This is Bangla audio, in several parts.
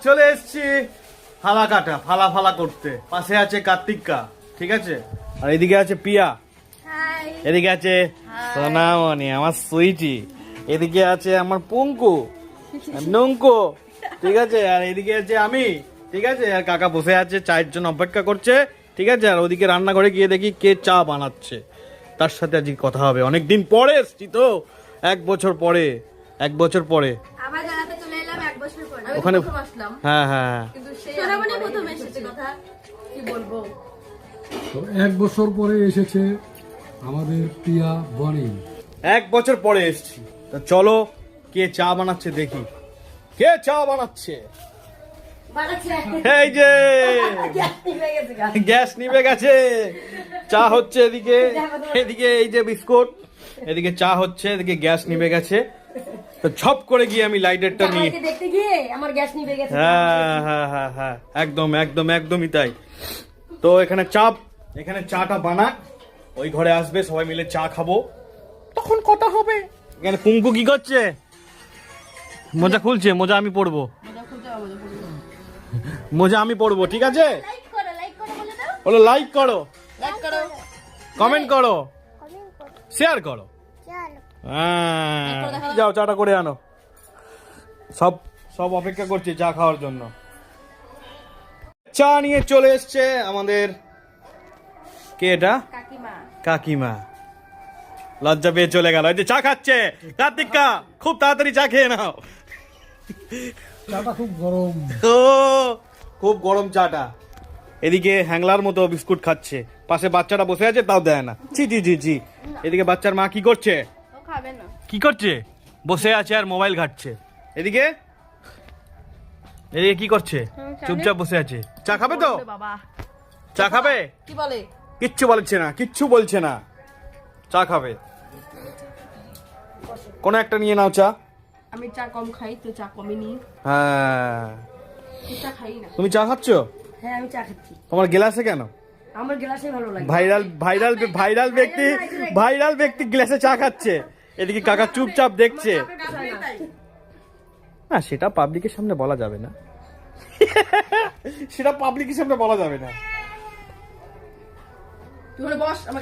চলে এসছি ফালা কাটা ফালা ফালা করতে। পাশে আছে কার্তিকা, ঠিক আছে, আর এদিকে আছে পিয়া, এদিকে আছে সোনামণি আমার সুইটি, এদিকে আছে আমার পঙ্কু নঙ্কু, ঠিক আছে, আর এদিকে আছে আমি, ঠিক আছে, আর কাকা বসে আছে চায়ের জন্য অপেক্ষা করছে, ঠিক আছে, আর ওদিকে রান্নাঘরে গিয়ে দেখি কে চা বানাচ্ছে, তার সাথে আজকে কথা হবে। অনেকদিন পরে এসছি তো, 1 বছর পরে, 1 বছর পরে ওখানে। হ্যাঁ হ্যাঁ, তো 1 বছর পরে এসেছে আমাদের প্রিয়া বনি। 1 বছর পরে এসছি, তা চলো কে চা বানাচ্ছে দেখি, কে চা বানাচ্ছে। এই যে গ্যাস নিভে গেছে, চা হচ্ছে এদিকে, এদিকে এই যে বিস্কুট, এদিকে চা হচ্ছে, এদিকে গ্যাস নিভে গেছে। তো ঝপ করে গিয়ে আমি লাইটারটা নিয়ে দেখতে গিয়ে আমার গ্যাস নিভে গেছে। হ্যাঁ হ্যাঁ হ্যাঁ হ্যাঁ, একদম একদম একদমই তাই। তো এখানে চাটা বানাক, ওই ঘরে আসবে, সবাই মিলে চা খাবো, তখন কথা হবে। এখানে কুঙ্কু কি করছে? মোজা খুলছে, মোজা আমি পরবো, মোজা আমি পরবো, ঠিক আছে। বলো লাইক করো, কমেন্ট করো, শেয়ার করো। যাও চাটা করে আনো, সব সব অপেক্ষা করছে চা খাওয়ার জন্য। চা নিয়ে চলে এসছে আমাদের, কে এটা? কাকিমা। লজ্জা পেয়ে চলে গেল, এই যে চা খাচ্ছে। কার্তিকা খুব তাড়াতাড়ি চা খেয়ে নাও, চাটা খুব গরম। ও খুব গরম চাটা। এদিকে হ্যাংলার মতো বিস্কুট খাচ্ছে, পাশে বাচ্চাটা বসে আছে, তাও দেয় না। জি জি জি জি। এদিকে বাচ্চার মা কি করছে? কি করছে? বসে আছে আর মোবাইল ঘাটছে। এদিকে এদিকে কি করছে? চুপচাপ বসে আছে। চা খাবে তো? চা খাবে? কি বলে? কিচ্ছু বলছে না, কিচ্ছু বলছে না, চা খাবে। কোন একটা নিয়ে নাও চা। আমি চা কম খাই, তো চা কমই নিই। হ্যাঁ, চা খাই না। তুমি চা খাচ্ছ? হ্যাঁ আমি চা খাচ্ছি। তোমার গ্লাসে কেন? আমার গ্লাসে ভালো লাগে। ভাইরাল ব্যক্তি গ্লাসে চা খাচ্ছে, এদিকে কাকা চুপচাপ দেখছে। না সেটা পাবলিকের সামনে বলা যাবে না, সেটা পাবলিকের সামনে বলা যাবে না।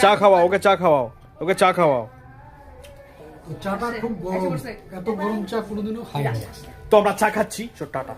চা খাওয়াও ওকে, চা খাওয়াও ওকে, চা খাওয়াও। চাটা খুব গরম, এত গরম চা কোনোদিনও খাই না। তো আমরা চা খাচ্ছি, টাটা।